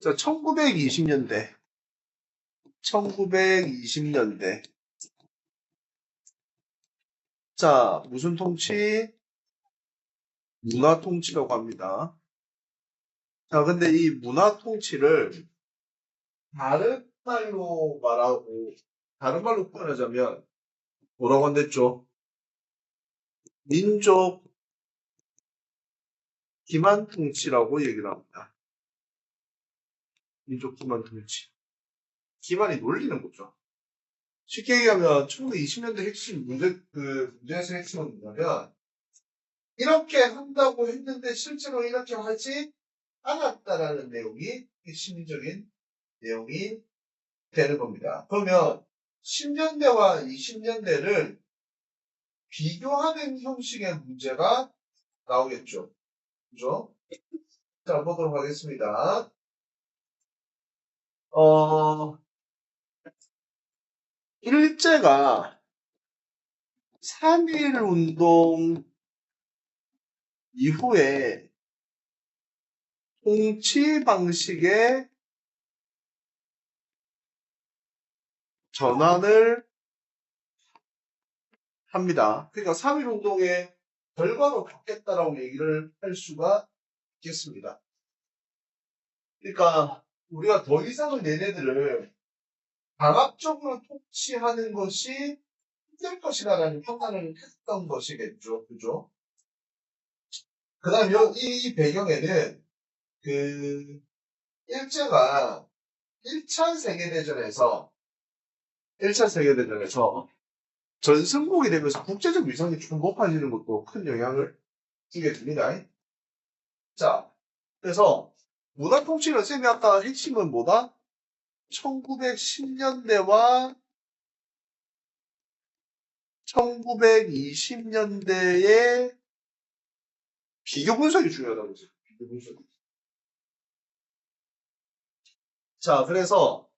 자, 1920년대. 자, 무슨 통치? 문화 통치라고 합니다. 자, 근데 이 문화 통치를 다른 말로 표현하자면 뭐라고 한댔죠? 민족 기만 통치라고 얘기를 합니다. 민족 기만 통치. 기만이 놀리는 거죠. 쉽게 얘기하면 1920년대 핵심 문제에서 핵심은 뭐냐면 이렇게 한다고 했는데 실제로 이렇게 하지 않았다라는 내용이 핵심적인 내용이 되는 겁니다. 그러면 10년대와 20년대를 비교하는 형식의 문제가 나오겠죠. 그죠? 자, 보도록 하겠습니다. 일제가 3.1운동 이후에 통치 방식의 전환을 합니다. 그러니까 3.1운동의 결과로 바뀌었다라고 얘기를 할 수가 있겠습니다. 그러니까 우리가 더 이상은 얘네들을 강압적으로 통치하는 것이 힘들 것이라는 판단을 했던 것이겠죠. 그죠? 그 다음에 이 배경에는 일제가 1차 세계대전에서 전승국이 되면서 국제적 위상이 좀 높아지는 것도 큰 영향을 주게 됩니다. 자, 그래서 문화통치를 쌤이 아까 핵심은 뭐다? 1910년대와 1920년대의 비교 분석이 중요하다고 했어요. 비교 분석. 자, 그래서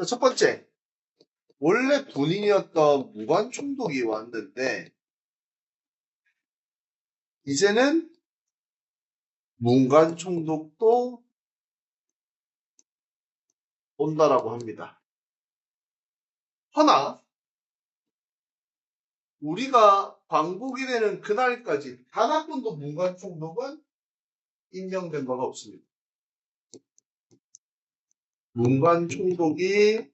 첫 번째, 원래 군인이었던 무관총독이 왔는데 이제는 문관총독도 온다라고 합니다. 허나 우리가 광복이 되는 그날까지 단 한 번도 문관총독은 임명된 바가 없습니다. 문관총독이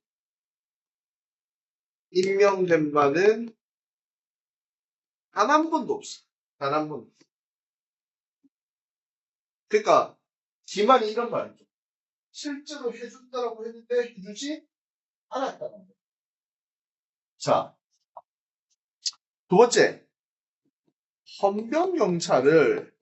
임명된 바는 단 한 번도 없어요. 단 한 번도. 그러니까 기만이 이런 말이죠. 실제로 해준다라고 했는데 해주지 않았다는 거예요. 자, 두 번째, 헌병경찰을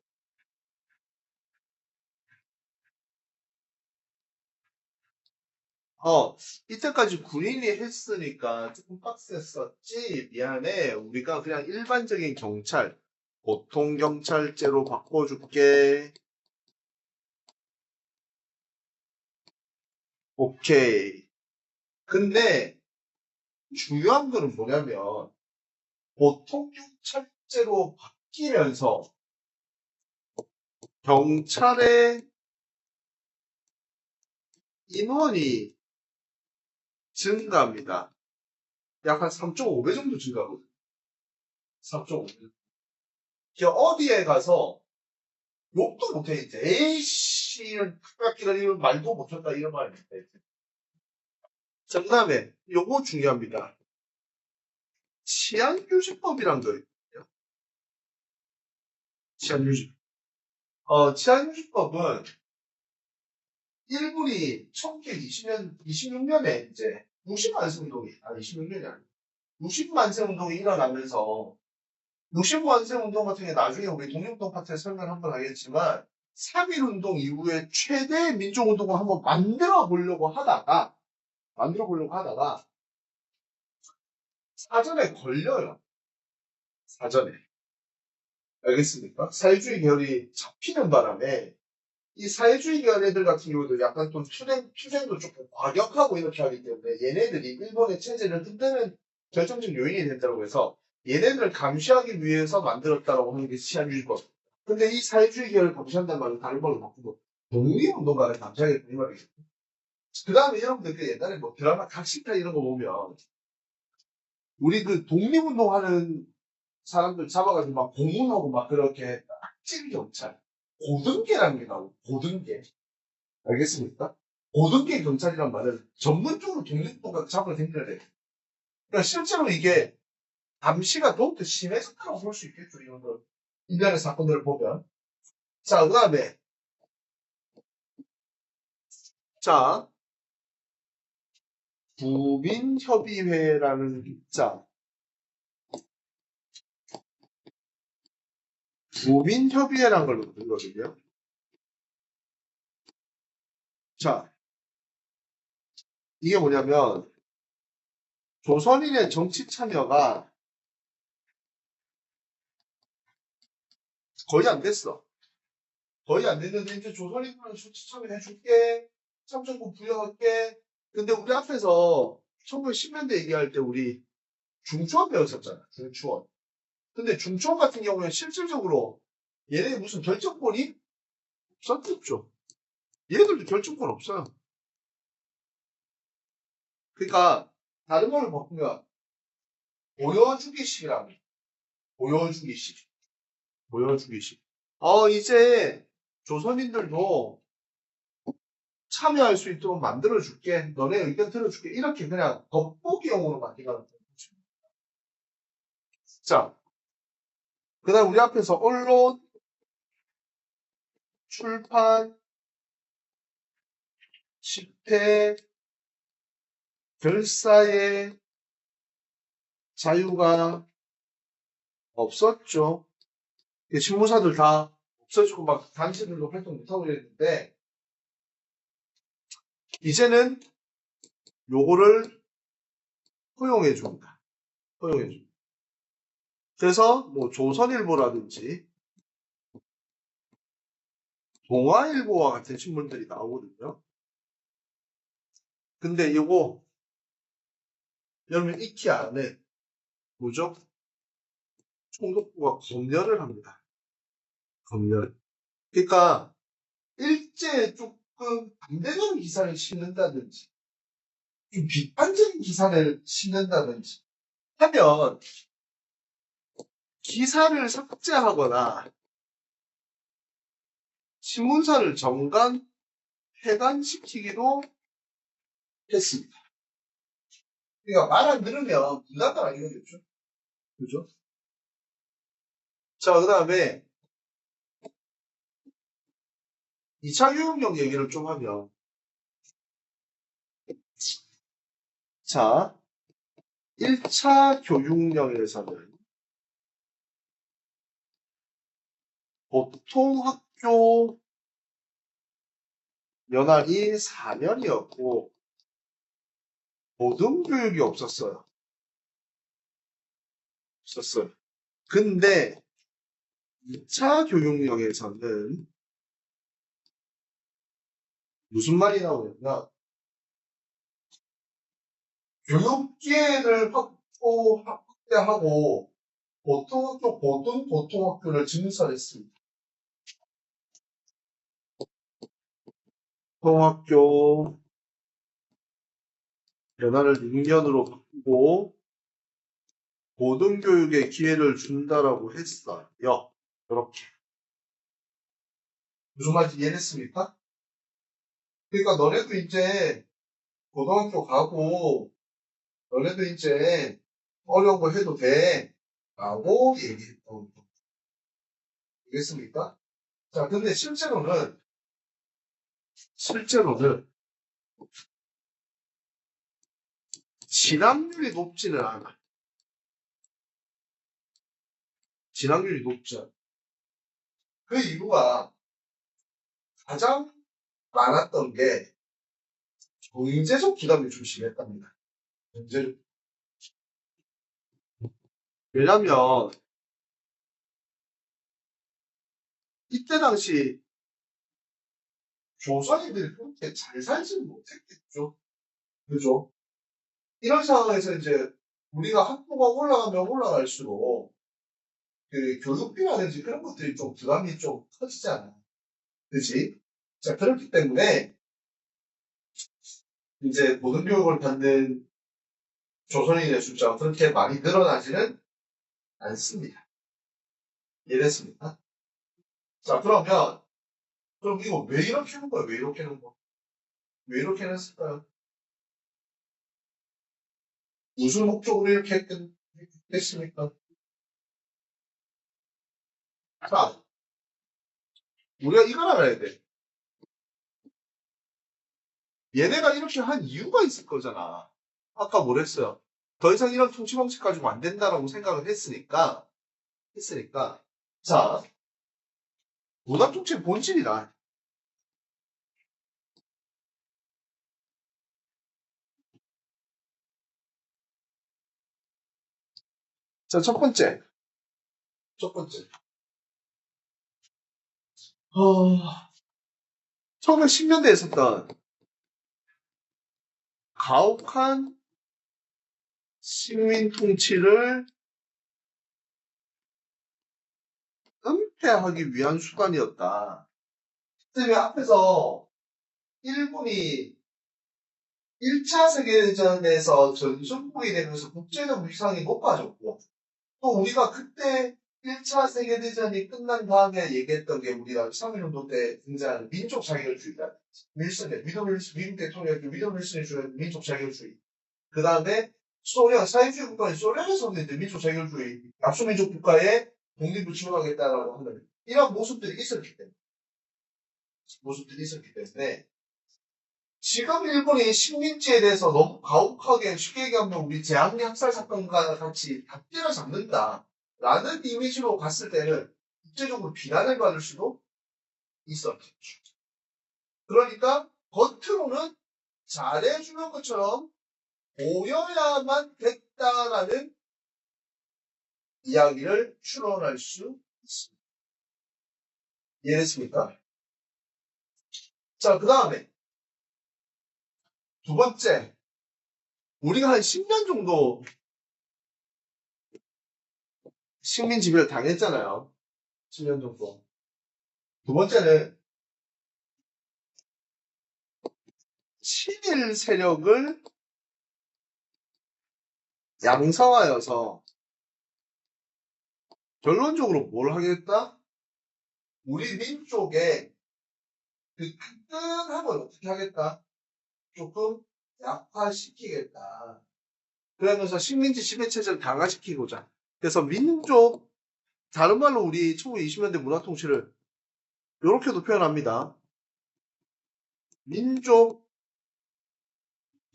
이때까지 군인이 했으니까 조금 빡셌었지. 미안해. 우리가 그냥 일반적인 경찰, 보통경찰제로 바꿔줄게. 오케이. 근데 중요한 거는 뭐냐면 보통경찰제로 바뀌면서 경찰의 인원이 증가합니다. 약 한 3.5배 정도 증가하거든요. 3.5배. 어디에 가서 욕도 못해, 이제. 에이씨, 이런 깎이는 이런 말도 못한다, 이런 말이 못해. 자, 그 다음에, 요거 중요합니다. 치안유지법이란 거 있거든요. 치안유지법. 치안유지법은 일본이 1926년에 이제 60만세운동이, 26년이 아니고 60만세운동이 일어나면서 60만세운동 같은 게 나중에 우리 독립운동 파트에 설명을 한번 하겠지만 3.1운동 이후에 최대 민족운동을 한번 만들어 보려고 하다가 사전에 걸려요. 사전에. 알겠습니까? 사회주의 계열이 잡히는 바람에 이 사회주의 계열 애들 같은 경우도 약간 좀 투쟁도 조금 과격하고 이렇게 하기 때문에 얘네들이 일본의 체제를 흔드는 결정적 요인이 된다고 해서 얘네들을 감시하기 위해서 만들었다고 하는 게 치안유지법. 근데 이 사회주의 계열을 감시한다는 말은 다른 말로 바꾸고 독립운동가를 감시하겠다 이 말이죠. 그 다음에 여러분들 그 옛날에 뭐 드라마 각시탈 이런 거 보면 우리 그 독립운동하는 사람들 잡아가지고 막 고문하고 막 그렇게 악질 경찰 고등계라는 게 나오고 고등계 알겠습니까? 고등계 경찰이란 말은 전문적으로 독립운동가 잡아야 생겨야 돼. 그러니까 실제로 이게 감시가 더욱더 심해졌다고 볼 수 있겠죠. 이런 거 인간의 사건들을 보면. 자, 그 다음에 자 국민협의회라는 국민협의회라는 걸 넣거든요. 자, 이게 뭐냐면 조선인의 정치 참여가 거의 안 됐어. 거의 안 됐는데 이제 조선인들은 정치 참여해줄게. 참정권 부여할게. 근데 우리 앞에서 1910년대 얘기할 때 우리 중추원 배웠었잖아. 중추원. 근데 중추원 같은 경우에 실질적으로 얘네 무슨 결정권이 없었겠죠. 얘들도 결정권 없어요. 그러니까 다른 말로 바꾸면 보여주기식이라는 보여주기식. 보여주기식. 이제 조선인들도 참여할 수 있도록 만들어줄게. 너네 의견 들어줄게. 이렇게 그냥 겉보기용으로 만들어가는 거죠. 자, 그 다음 우리 앞에서 언론, 출판, 집회, 결사의 자유가 없었죠. 신문사들 다 없어지고 막 단체들도 활동 못하고 이랬는데 이제는 요거를 허용해 줍니다. 허용해 줍니다. 그래서 뭐 조선일보라든지 동아일보와 같은 신문들이 나오거든요. 근데 이거 여러분 익히 안에 뭐죠? 총독부가 검열을 합니다. 검열. 그러니까 일제에 조금 반대적인 기사를 싣는다든지 좀 비판적인 기사를 싣는다든지 하면 기사를 삭제하거나 신문사를 정관, 폐간시키기도 했습니다. 그러니까 말 안 들으면 불난다 이거겠죠. 그죠? 자, 그 다음에 2차 교육령 얘기를 좀 하면 자, 1차 교육령에서는 보통 학교 연한이 4년이었고 고등교육이 없었어요. 없었어요. 근데 2차 교육령에서는 무슨 말이 나오냐면 교육 기회를 확대하고 보통학교, 보통학교를 증설했습니다. 보통학교 연한을 6년으로 바꾸고 고등교육의 기회를 준다라고 했어요. 이렇게. 무슨 말인지 이해했습니까? 그러니까 너네도 이제 고등학교 가고 너네도 이제 어려운 거 해도 돼 라고 얘기했던 거. 알겠습니까? 자, 근데 실제로는 진학률이 높지는 않아. 진학률이 높지 않아. 그 이유가 가장 많았던 게 경제적 부담이 좀 심했답니다. 경제적. 왜냐면 이때 당시 조선인들이 그렇게 잘 살지는 못했겠죠. 그죠? 이런 상황에서 이제 우리가 학부가 올라가면 올라갈수록 그 교육비라든지 그런 것들이 좀 부담이 좀 커지잖아. 그치? 자, 그렇기 때문에 이제 고등교육을 받는 조선인의 숫자가 그렇게 많이 늘어나지는 않습니다. 이해됐습니까? 자, 그럼 이거 왜 이렇게 하는 거야? 왜 이렇게 하는 거야? 왜 이렇게 했을까요? 무슨 목적으로 이렇게 했습니까? 자, 우리가 이걸 알아야 돼. 얘네가 이렇게 한 이유가 있을 거잖아. 아까 뭐랬어요? 더 이상 이런 통치 방식 가지고 안 된다라고 생각을 했으니까. 자, 문화 통치의 본질이다. 자, 첫 번째. 어, 1910년대에 있었던 가혹한 식민 통치를 은폐하기 위한 수단이었다. 선생님이 앞에서 일본이 1차 세계대전에서 전승국이 되면서 국제적 위상이 높아졌고, 또 우리가 그때 1차 세계대전이 끝난 다음에 얘기했던 게 우리가 3.1운동 때 등장하는 민족 자결주의다. 미국 대통령 위더 윌슨이 주는 민족 자결주의. 그 다음에 소련, 사회주의 국가인 소련에서는 이제 민족 자결주의, 약소민족 국가에 독립을 지원하겠다라고 하는 이런 모습들이 있었기 때문에. 지금 일본이 식민지에 대해서 너무 가혹하게 쉽게 얘기하면 우리 제한리 학살 사건과 같이 닭대를 잡는다라는 이미지로 봤을 때는 국제적으로 비난을 받을 수도 있었겠죠. 그러니까 겉으로는 잘해주는 것처럼 보여야만 됐다라는 이야기를 추론할 수 있습니다. 이해됐습니까? 자, 그 다음에 두 번째, 우리가 한 10년 정도 식민 지배를 당했잖아요. 10년 정도. 두 번째는 친일 세력을 양성하여서 결론적으로 뭘 하겠다? 우리 민족의 그 끈끈함을 어떻게 하겠다? 조금 약화시키겠다. 그러면서 식민지 지배체제를 강화시키고자. 그래서 민족, 다른 말로 우리 1920년대 문화통치를 이렇게도 표현합니다. 민족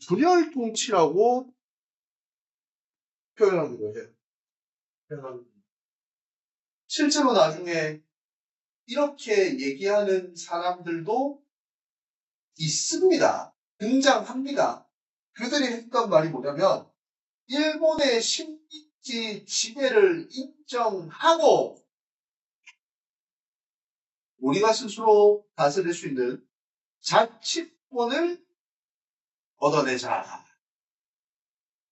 분열통치라고 표현하기도 해요. 실제로 나중에 이렇게 얘기하는 사람들도 있습니다. 등장합니다. 그들이 했던 말이 뭐냐면 일본의 식민지 지배를 인정하고 우리가 스스로 다스릴 수 있는 자치권을 얻어내자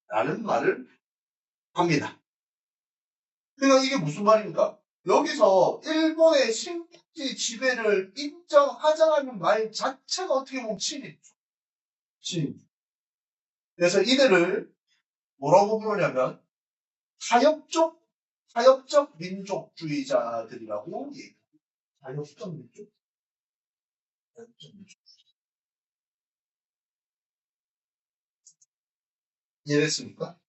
라는 말을 합니다. 그러니까 이게 무슨 말입니까? 여기서 일본의 식민지 지배를 인정하자라는 말 자체가 어떻게 보면 친일이죠. 그래서 이들을 뭐라고 부르냐면 타협적 민족주의자들이라고 얘기합니다. 타협적 민족. 이해됐습니까?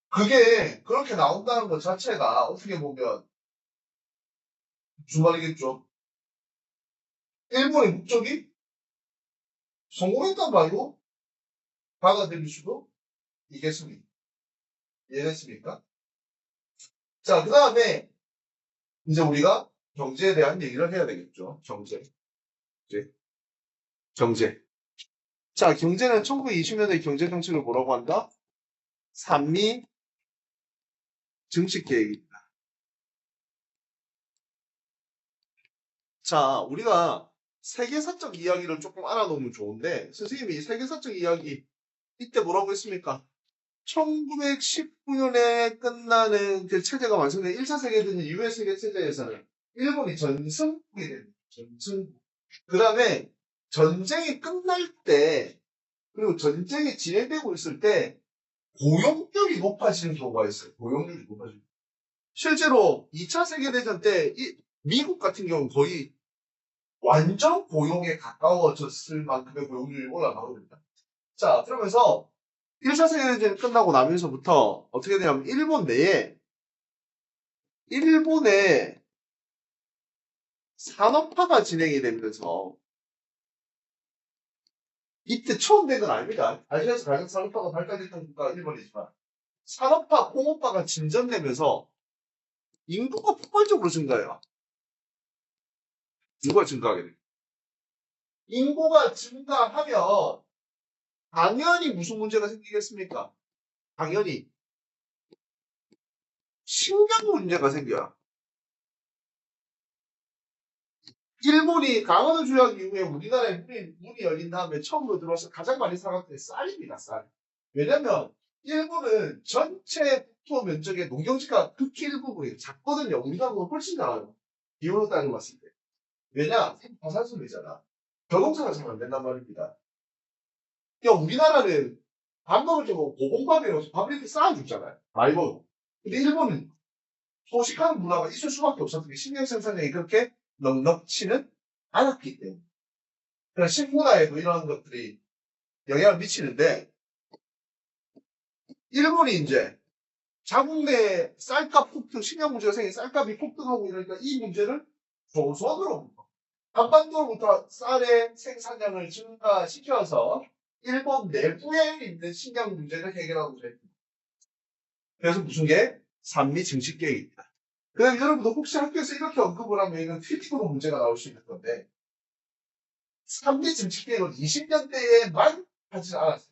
그게 그렇게 나온다는 것 자체가 어떻게 보면 무슨 말이겠죠? 일본의 목적이 성공했단 말로 받아들일 수도 있겠습니다. 이해됐습니까? 자, 그 다음에 이제 우리가 경제에 대한 얘기를 해야 되겠죠. 경제. 자, 경제는 1920년대 경제 정책을 뭐라고 한다? 산미 증식 계획입니다. 자, 우리가 세계사적 이야기를 조금 알아놓으면 좋은데, 선생님이 세계사적 이야기 이때 뭐라고 했습니까? 1919년에 끝나는 그 체제가 완성된 1차 세계대전 이후의 세계 체제에서는 일본이 전승국이 됩니다. 전승국. 그 다음에 전쟁이 끝날 때, 그리고 전쟁이 진행되고 있을 때, 고용률이 높아지는 경우가 있어요. 고용률이 높아지는. 실제로 2차 세계대전 때, 미국 같은 경우는 거의 완전 고용에 가까워졌을 만큼의 고용률이 올라가거든요. 자, 그러면서 1차 세계대전이 끝나고 나면서부터 어떻게 되냐면 일본의 산업화가 진행이 되면서 이때 처음 된 건 아닙니다. 아시아에서 가장 산업화가 발달했던 국가가 일본이지만 산업화, 공업화가 진전되면서 인구가 폭발적으로 증가해요. 인구가 증가하게 돼요. 인구가 증가하면 당연히 무슨 문제가 생기겠습니까? 당연히 식량 문제가 생겨요. 일본이 강원도 조약 이후에 우리나라에 문이 열린 다음에 처음으로 들어와서 가장 많이 사갔던 게 쌀입니다, 쌀. 왜냐면 일본은 전체 국토 면적의 농경지가 극히 일부분이 작거든요. 우리나라보다 훨씬 작아요. 비율로 따져 봤을 때. 왜냐? 생파산소이잖아. 벼농사가 잘 안 된단 말입니다. 그러니까 우리나라는 밥 먹을 때 고봉밥에 넣어서 밥을 이렇게 쌓아주잖아요. 많이 먹어. 근데 일본은 소식하는 문화가 있을 수밖에 없었던 게 식량 생산량이 그렇게 넉넉치는 않았기 때문에. 그러니까 식문화에도 이런 것들이 영향을 미치는데, 일본이 이제 자국 내 쌀값 폭등, 식량 문제가 생긴 쌀값이 폭등하고 이러니까 이 문제를 조선으로부터, 한반도로부터 쌀의 생산량을 증가시켜서 일본 내부에 있는 식량 문제를 해결하고자 했습니다. 그래서 무슨 게? 산미 증식 계획입니다. 그다음에 여러분도 혹시 학교에서 이렇게 언급을 하면 이건 퀴즈로 문제가 나올 수 있는 건데, 산미 증식 계획은 20년대에만 하지 않았어요.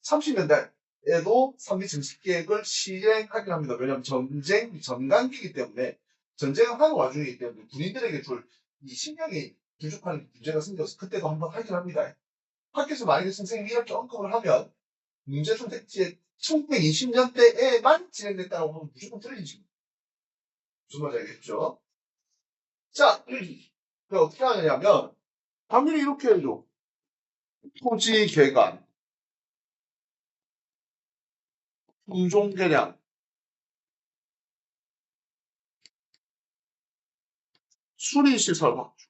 30년대에도 산미 증식 계획을 시행하긴 합니다. 왜냐하면 전간기이기 때문에 전쟁을 하는 와중이기 때문에 군인들에게 줄 이 식량이 부족한 문제가 생겨서 그때도 한번 하긴 합니다. 학교에서 만약에 선생님이 이렇게 언급을 하면 문제 선택지에 1920년대에만 진행됐다고 하면 무조건 틀리지. 무슨 말인지 알겠죠? 자, 그럼 어떻게 하느냐면 당연히 이렇게 해줘. 토지 개간, 품종 개량, 수리 시설 확충.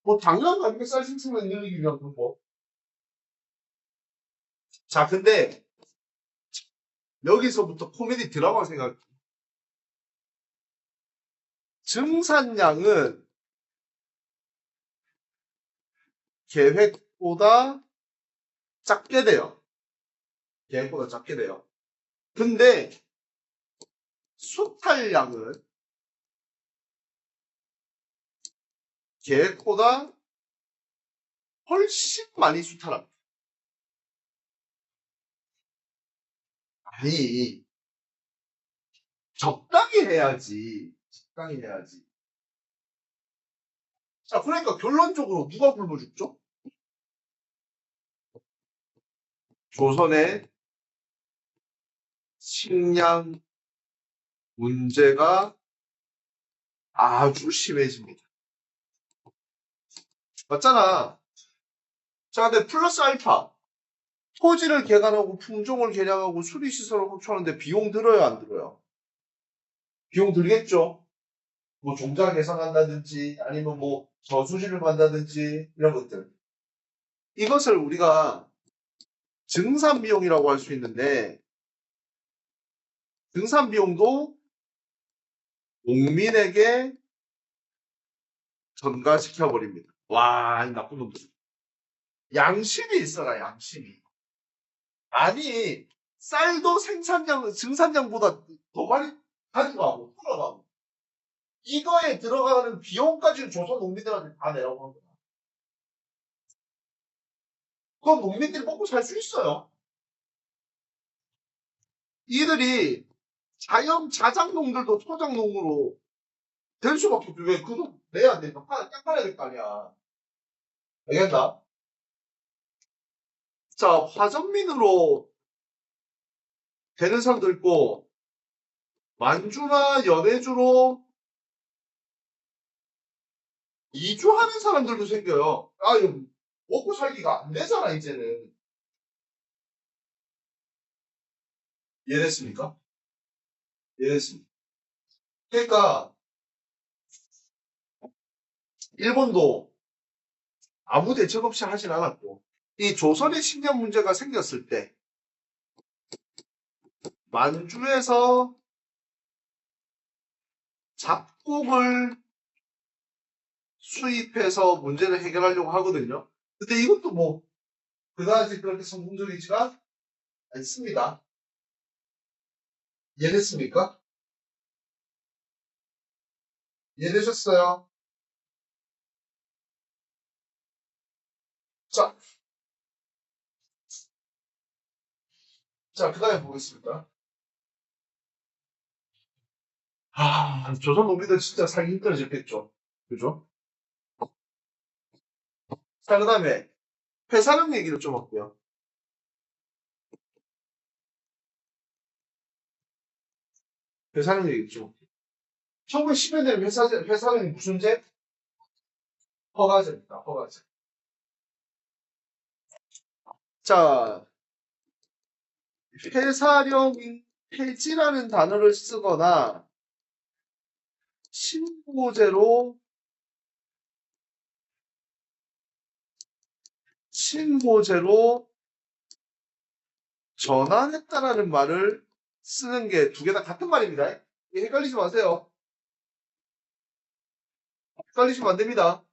뭐 당연한 거 아닙니까? 쌀 생산을 늘리기 위한 방법. 자, 근데 여기서부터 코미디 드라마 생각. 증산량은 계획보다 작게 돼요. 계획보다 작게 돼요. 근데 수탈량은 계획보다 훨씬 많이 수탈합니다. 아니, 적당히 해야지. 적당히 해야지. 자, 그러니까 결론적으로 누가 굶어 죽죠? 조선의 식량 문제가 아주 심해집니다. 맞잖아. 자, 근데 플러스 알파. 토지를 개간하고 품종을 개량하고 수리시설을 확충하는데 비용 들어요, 안 들어요? 비용 들겠죠? 뭐 종자 개선한다든지 아니면 뭐 저수지를 만다든지 이런 것들. 이것을 우리가 증산 비용이라고 할 수 있는데 증산 비용도 농민에게 전가시켜 버립니다. 와, 이 나쁜 놈들. 양심이 있어라, 양심이. 아니, 쌀도 증산량보다 더 많이 가져가고 풀어가고 이거에 들어가는 비용까지는 조선 농민들한테 다 내라고 한 거야. 그건 농민들이 먹고 살 수 있어요. 이들이 자작농들도 토작농으로 될 수밖에 없죠. 왜? 그돈 내야 되니까. 땅 팔아야 될 거 아니야. 알겠나? 자, 화전민으로 되는 사람도 있고, 만주나 연해주로 이주하는 사람들도 생겨요. 아, 이거 먹고 살기가 안 되잖아, 이제는. 이해됐습니까? 이해됐습니다. 그러니까, 일본도 아무 대책 없이 하진 않았고, 이 조선의 식량 문제가 생겼을 때, 만주에서 잡곡을 수입해서 문제를 해결하려고 하거든요. 근데 이것도 뭐, 그다지 그렇게 성공적이지가 않습니다. 이해됐습니까? 이해되셨어요? 자, 그 다음에 보겠습니다. 조선 농민들 진짜 살기 힘들어졌겠죠. 그죠? 자, 그 다음에 회사력 얘기를 좀 할게요. 회사력 얘기 좀. 1910년대 회사력이 무슨 제? 허가제입니다. 허가제. 자, 회사력 폐지라는 단어를 쓰거나 신고제로 전환했다라는 말을 쓰는 게 두 개 다 같은 말입니다. 헷갈리지 마세요. 헷갈리시면 안 됩니다.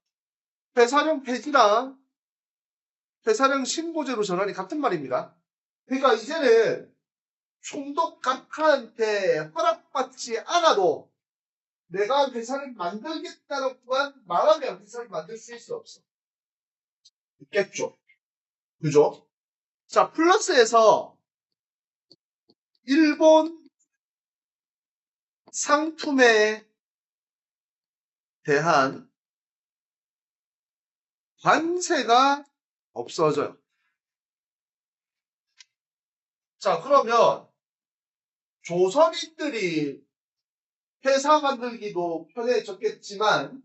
회사령 폐지랑 회사령 신고제로 전환이 같은 말입니다. 그러니까 이제는 총독 각하한테 허락받지 않아도 내가 회사를 만들겠다고만 말하면 회사를 만들 수 있어 없어? 있겠죠. 그죠? 자, 플러스에서 일본 상품에 대한 관세가 없어져요. 자, 그러면 조선인들이 회사 만들기도 편해졌겠지만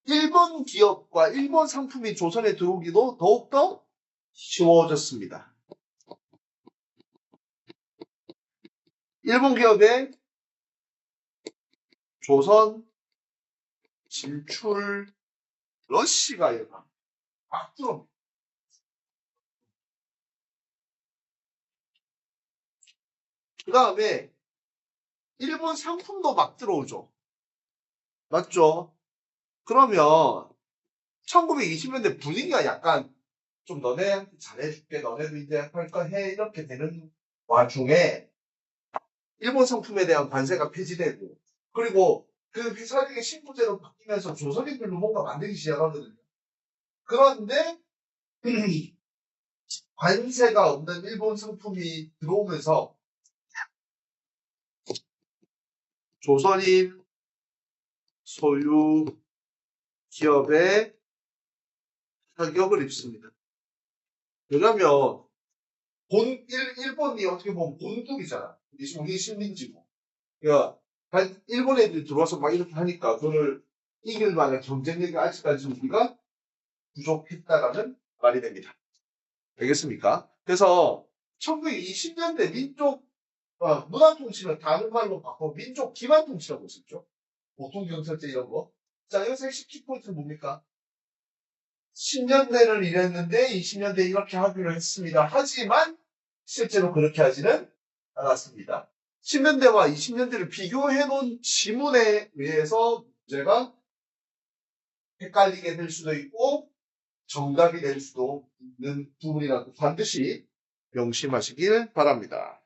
일본 기업과 일본 상품이 조선에 들어오기도 더욱더 쉬워졌습니다. 일본 기업의 조선 진출 러시가 일어나. 막 들어. 그 다음에 일본 상품도 막 들어오죠. 맞죠? 그러면 1920년대 분위기가 약간 좀 너네한테 잘해줄게. 너네도 이제 할 거 해. 이렇게 되는 와중에 일본 상품에 대한 관세가 폐지되고 그리고 그 회사력의 신고제로 바뀌면서 조선인들로 뭔가 만들기 시작하거든요. 그런데 관세가 없는 일본 상품이 들어오면서 조선인 소유 기업에 타격을 입습니다. 왜냐면 일본이 어떻게 보면 본국이잖아. 우리 식민지고. 그러니까 일본 애들이 들어와서 막 이렇게 하니까 그걸 이길 만한 경쟁력이 아직까지 우리가 부족했다라는 말이 됩니다. 알겠습니까? 그래서 1920년대 문화 통치를 다른 말로 바꿔 민족 기반 통치라고 했었죠. 보통 경찰제 이런 거. 자, 여기서 핵심 키포인트는 뭡니까? 10년대를 일했는데 20년대 이렇게 하기로 했습니다. 하지만 실제로 그렇게 하지는 않았습니다. 10년대와 20년대를 비교해 놓은 지문에 의해서 문제가 헷갈리게 될 수도 있고 정답이 될 수도 있는 부분이라고 반드시 명심하시길 바랍니다.